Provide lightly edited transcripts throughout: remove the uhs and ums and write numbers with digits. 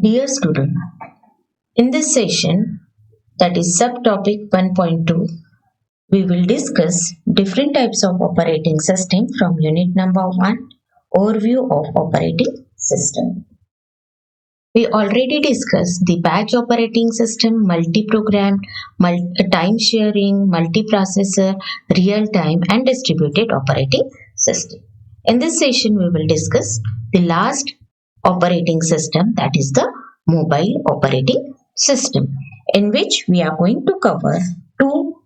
Dear student, in this session, that is subtopic 1.2, we will discuss different types of operating system from unit number 1, overview of operating system. We already discussed the batch operating system, multi-program, time sharing, multiprocessor, real-time and distributed operating system. In this session, we will discuss the last operating system, that is the mobile operating system, in which we are going to cover two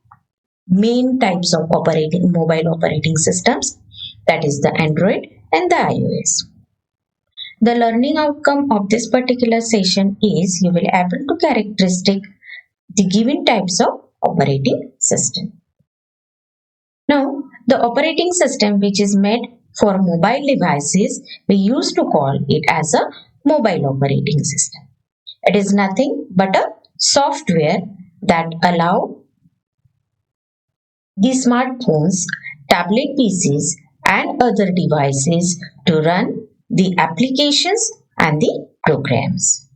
main types of mobile operating systems, that is the Android and the iOS. The learning outcome of this particular session is you will able to characteristic the given types of operating system. Now, the operating system which is made for mobile devices, we used to call it as a mobile operating system. It is nothing but a software that allow the smartphones, tablet PCs and other devices to run the applications and the programs.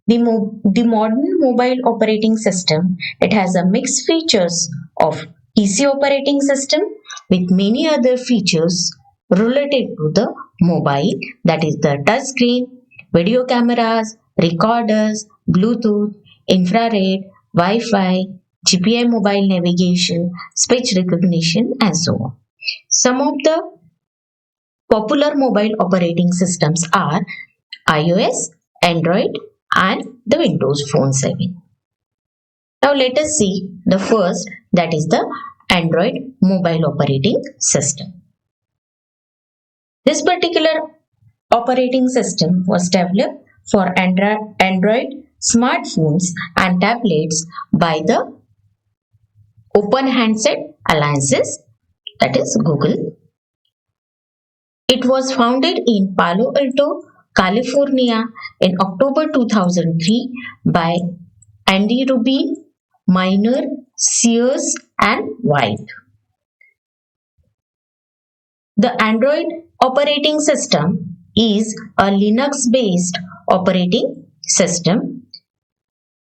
The modern mobile operating system, it has a mixed features of PC operating system with many other features related to the mobile, that is the touch screen, video cameras, recorders, Bluetooth, infrared, Wi-Fi, GPI mobile navigation, speech recognition and so on. Some of the popular mobile operating systems are iOS, Android and the Windows Phone 7. Now let us see the first, that is the Android mobile operating system. This particular operating system was developed for Android smartphones and tablets by the Open Handset Alliances, that is Google. It was founded in Palo Alto, California in October 2003 by Andy Rubin, Miner, Sears and White. The Android operating system is a Linux-based operating system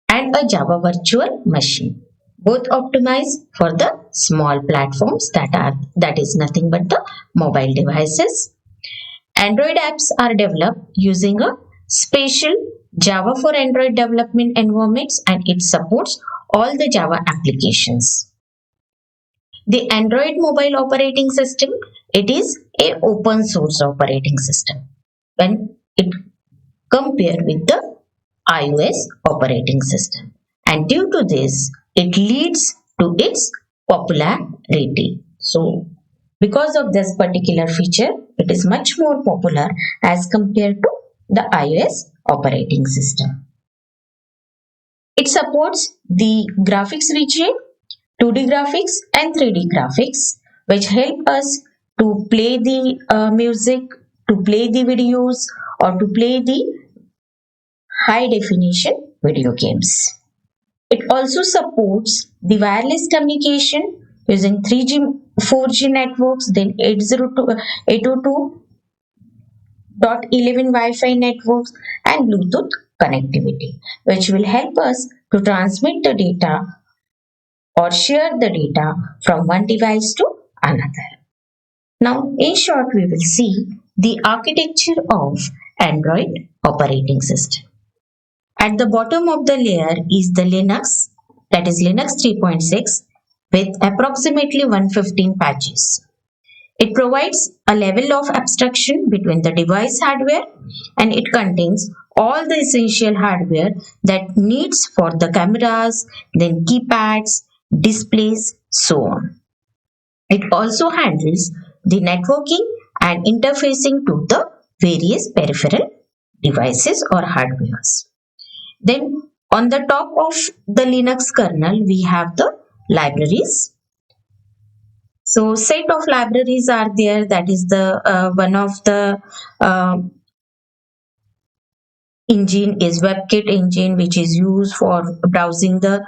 and a Java virtual machine, both optimized for the small platforms that is nothing but the mobile devices. Android apps are developed using a special Java for Android development environments and it supports all the Java applications. The Android mobile operating system, it is an open source operating system when it compared with the iOS operating system, and due to this it leads to its popularity. So because of this particular feature, it is much more popular as compared to the iOS operating system. It supports the graphics region, 2D graphics and 3D graphics, which help us to play the music, to play the videos or to play the high definition video games. It also supports the wireless communication using 3G, 4G networks, then 802.11 Wi-Fi networks and Bluetooth connectivity, which will help us to transmit the data or share the data from one device to another. Now, in short, we will see the architecture of Android operating system. At the bottom of the layer is the Linux, that is Linux 3.6 with approximately 115 patches. It provides a level of abstraction between the device hardware and it contains all the essential hardware that needs for the cameras, then keypads, displays, so on. It also handles the networking and interfacing to the various peripheral devices or hardwares. Then on the top of the Linux kernel, we have the libraries. So set of libraries are there, that is the one of the engine is WebKit engine, which is used for browsing the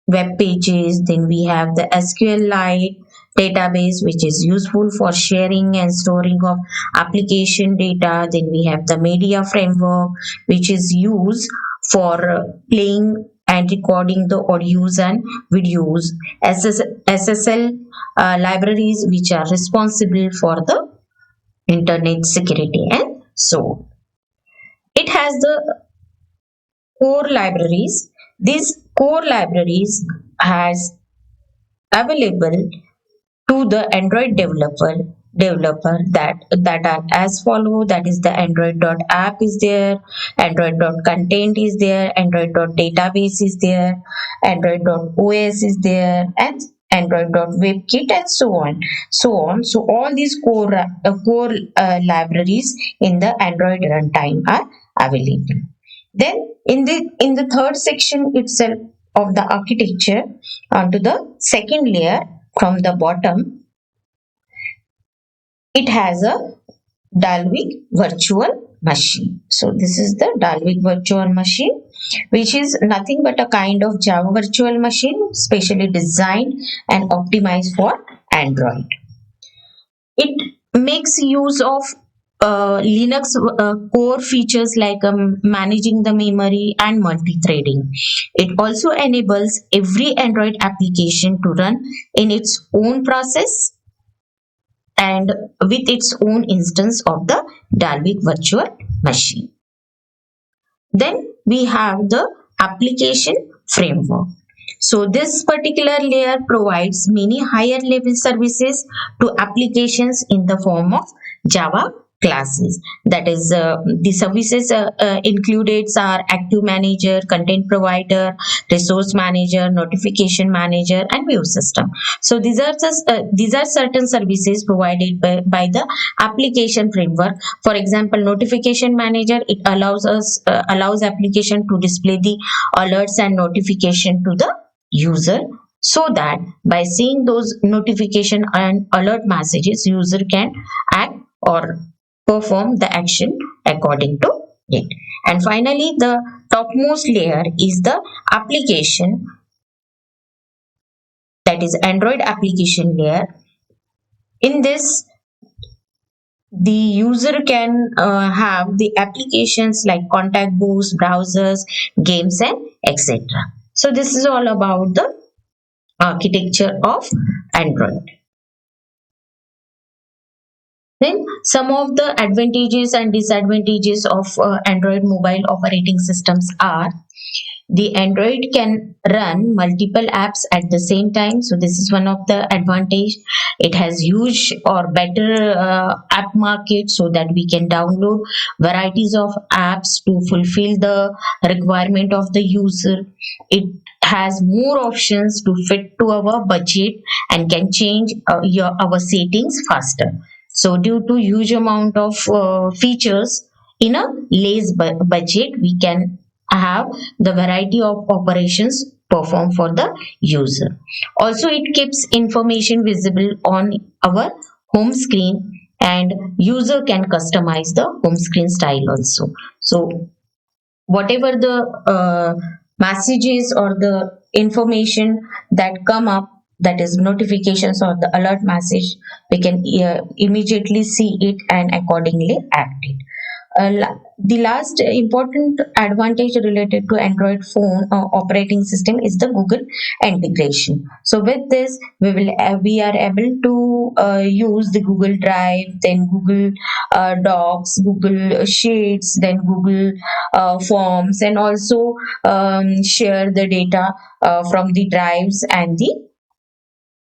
web pages. Then we have the SQLite, database, which is useful for sharing and storing of application data. Then we have the media framework, which is used for playing and recording the audios and videos. SSL libraries, which are responsible for the internet security, and so on. It has the core libraries. These core libraries has available to the Android developer that are as follow. That is the Android.app is there, Android.content is there, Android.database is there, Android.os is there, and Android.webkit, and so on, so on. So all these core libraries in the Android runtime are available. Then in the third section itself of the architecture, onto the second layer from the bottom, it has a Dalvik virtual machine. So this is the Dalvik virtual machine, which is nothing but a kind of Java virtual machine specially designed and optimized for Android. It makes use of Linux core features like managing the memory and multi-threading. It also enables every Android application to run in its own process and with its own instance of the Dalvik virtual machine. Then we have the application framework. So this particular layer provides many higher level services to applications in the form of Java classes. That is, the services included are active manager, content provider, resource manager, notification manager, and view system. So these are certain services provided by the application framework. For example, notification manager, it allows application to display the alerts and notification to the user, so that by seeing those notification and alert messages, user can act or perform the action according to it. And finally, the topmost layer is the application, that is Android application layer. In this, the user can have the applications like contact boost, browsers, games, and etc. So this is all about the architecture of Android. Then some of the advantages and disadvantages of Android mobile operating systems are: the Android can run multiple apps at the same time. So this is one of the advantage. It has huge or better app market, so that we can download varieties of apps to fulfill the requirement of the user. It has more options to fit to our budget and can change our settings faster. So due to huge amount of features in a less budget, we can have the variety of operations performed for the user. Also, it keeps information visible on our home screen, and user can customize the home screen style also. So whatever the messages or the information that come up, that is notifications or the alert message, we can immediately see it and accordingly act it. The last important advantage related to Android phone operating system is the Google integration. So with this, we are able to use the Google Drive, then Google Docs, Google Sheets, then Google Forms, and also share the data from the drives and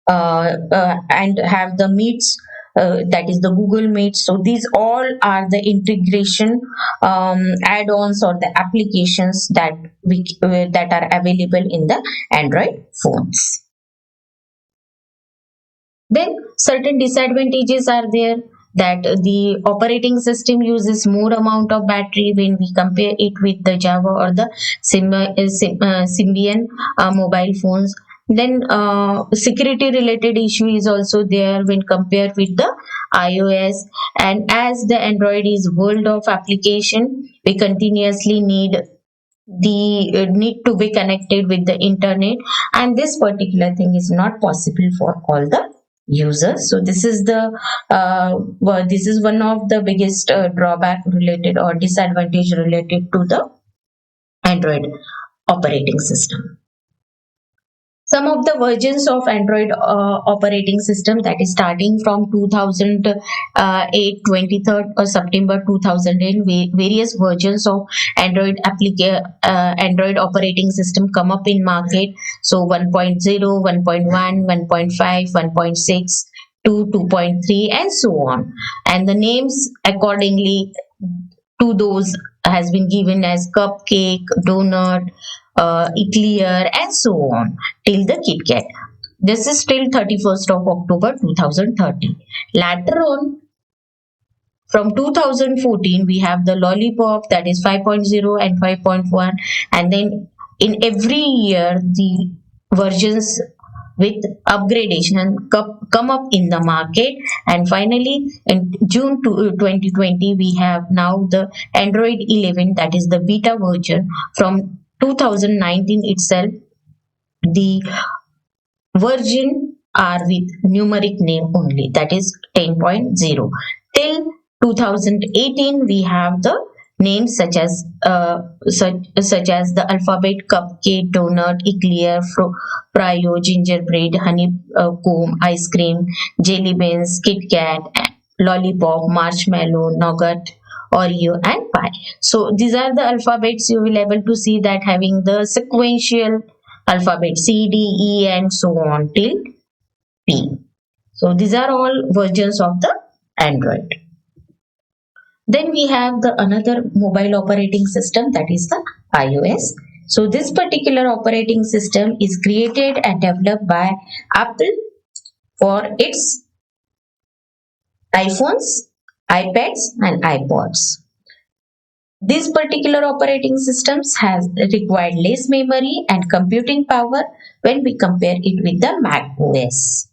have the meets, that is the Google Meet. So these all are the integration add-ons or the applications that are available in the Android phones. Then certain disadvantages are there, that the operating system uses more amount of battery when we compare it with the Java or the Symbian mobile phones. Then security related issue is also there when compared with the iOS. And as the Android is world of application, we continuously need to be connected with the internet, and this particular thing is not possible for all the users. So this is one of the biggest drawback related or disadvantage related to the Android operating system. Some of the versions of Android operating system, that is starting from 2008 23rd or September 2008, various versions of Android operating system come up in market. So 1.0, 1.1, 1.5, 1.6 to 2.3 and so on, and the names accordingly to those has been given as cupcake, donut, eclair, and so on till the Kit Kat. This is till 31st of October 2030. Later on, from 2014, we have the lollipop, that is 5.0 and 5.1, and then in every year the versions with upgradation come up in the market, and finally in June 2020 we have now the Android 11, that is the beta version. From 2019 itself, the version are with numeric name only, that is 10.0. Till 2018 we have the names such as the alphabet cupcake, donut, eclair, frio, gingerbread, honey comb, ice cream, jelly beans, Kit Kat, lollipop, marshmallow, nougat, Oreo, and pie. So these are the alphabets. You will able to see that having the sequential alphabet C, D, E, and so on till P. So these are all versions of the Android. Then we have the another mobile operating system, that is the iOS. So this particular operating system is created and developed by Apple for its iPhones, iPads, and iPods. This particular operating systems has required less memory and computing power when we compare it with the Mac OS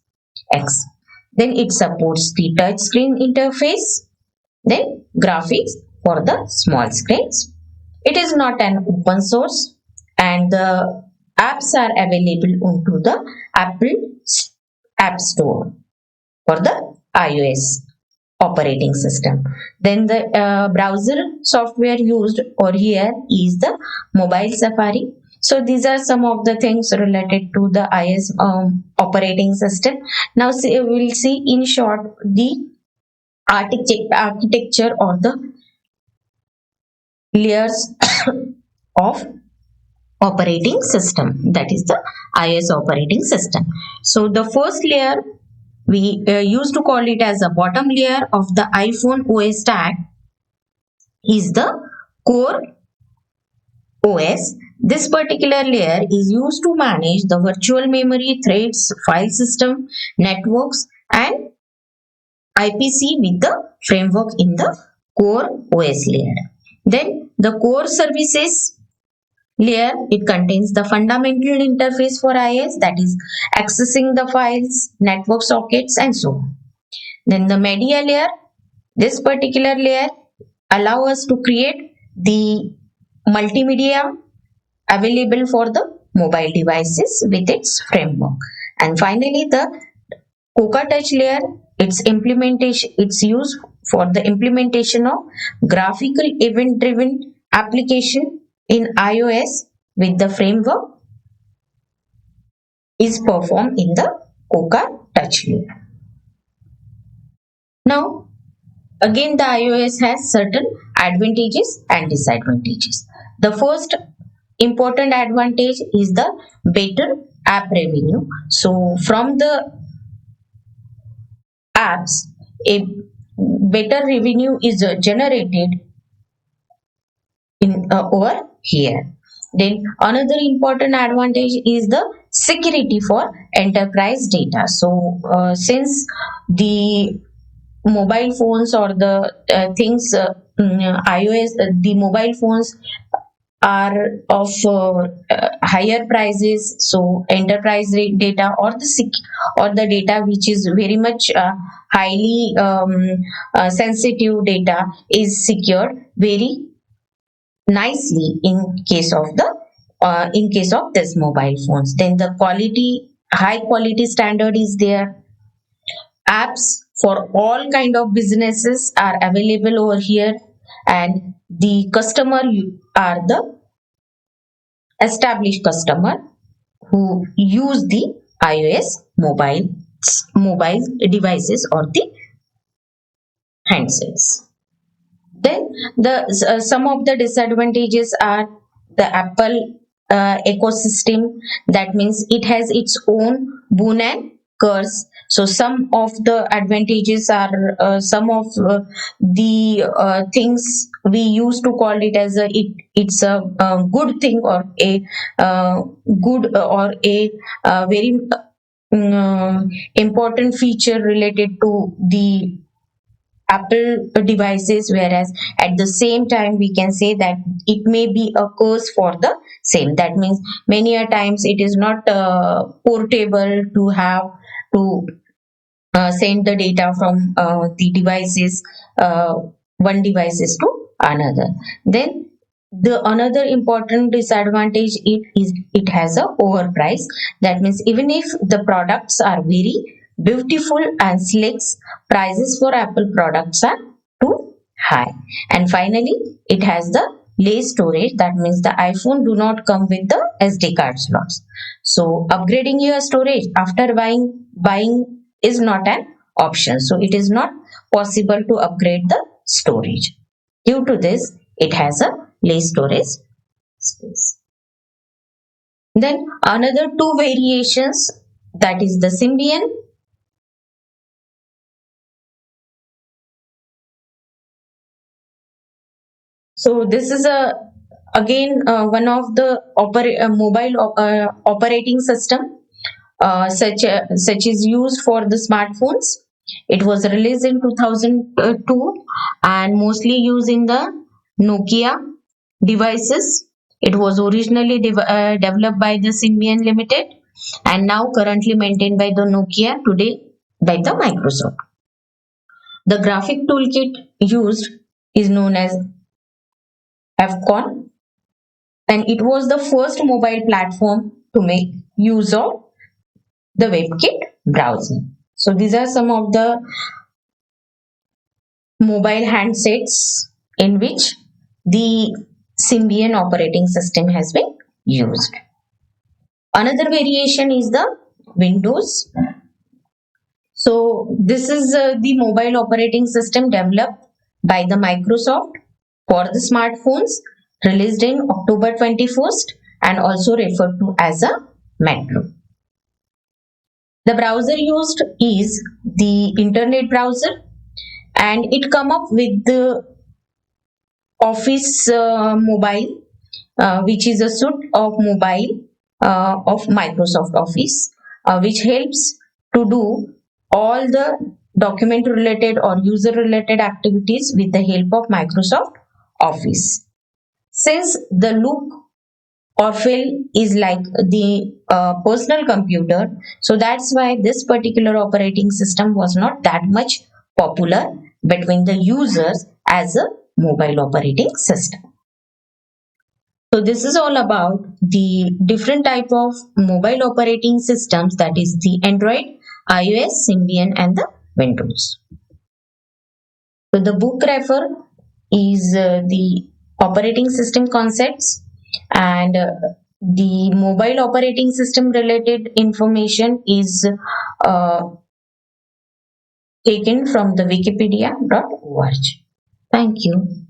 X. Then it supports the touchscreen interface, then graphics for the small screens. It is not an open source, and the apps are available onto the Apple App Store for the iOS operating system. Then the browser software used or here is the mobile Safari. So these are some of the things related to the iOS operating system. Now we'll see in short the architecture or the layers of operating system, that is the iOS operating system. So the first layer we used to call it as a bottom layer of the iPhone OS stack is the core OS. This particular layer is used to manage the virtual memory, threads, file system, networks, and IPC with the framework in the core OS layer. Then the core services layer, it contains the fundamental interface for iOS, that is accessing the files, network sockets, and so on. Then the media layer, this particular layer allow us to create the multimedia available for the mobile devices with its framework. And finally the Coca Touch layer, it's used for the implementation of graphical event driven application in iOS with the framework is performed in the Coca Touch layer. Now again the iOS has certain advantages and disadvantages. The first important advantage is the better app revenue. So from the apps, a better revenue is generated in over here. Then another important advantage is the security for enterprise data. So since the mobile phones or the things iOS, the mobile phones are of higher prices, so enterprise data or or the data which is very much highly sensitive data is secured very nicely in case of this mobile phones. Then the high quality standard is there, apps for all kind of businesses are available over here, and the customer are the established customer who use the iOS mobile devices or the handsets. Then some of the disadvantages are the Apple ecosystem. That means it has its own boon and curse. So some of the advantages are some of the things we used to call it as it's a good thing or a good or a very important feature related to the Apple devices, whereas at the same time we can say that it may be a curse for the same. That means many a times it is not portable to have to send the data from the devices, one devices to another. Then the another important disadvantage it is it has a overprice. That means even if the products are very beautiful and slick, prices for Apple products are too high. And finally, it has the less storage. That means the iPhone do not come with the SD card slots. So upgrading your storage after buying is not an option. So it is not possible to upgrade the storage. Due to this, it has a less storage space. Then another two variations, that is the Symbian. So this is a again one of the mobile operating system such is used for the smartphones. It was released in 2002 and mostly used in the Nokia devices. It was originally developed by the Symbian Limited and now currently maintained by the Nokia, today by the Microsoft. The graphic toolkit used is known as FCON, and it was the first mobile platform to make use of the WebKit browser. So these are some of the mobile handsets in which the Symbian operating system has been used. Another variation is the Windows. So this is the mobile operating system developed by the Microsoft for the smartphones, released in October 21st and also referred to as a Metro. The browser used is the internet browser, and it come up with the Office Mobile, which is a suite of mobile of Microsoft Office, which helps to do all the document related or user related activities with the help of Microsoft Office. Since the look or feel is like the personal computer, so that's why this particular operating system was not that much popular between the users as a mobile operating system. So this is all about the different type of mobile operating systems, that is the Android, iOS, Symbian and the Windows. So the book refer is the operating system concepts, and the mobile operating system related information is taken from the wikipedia.org. Thank you.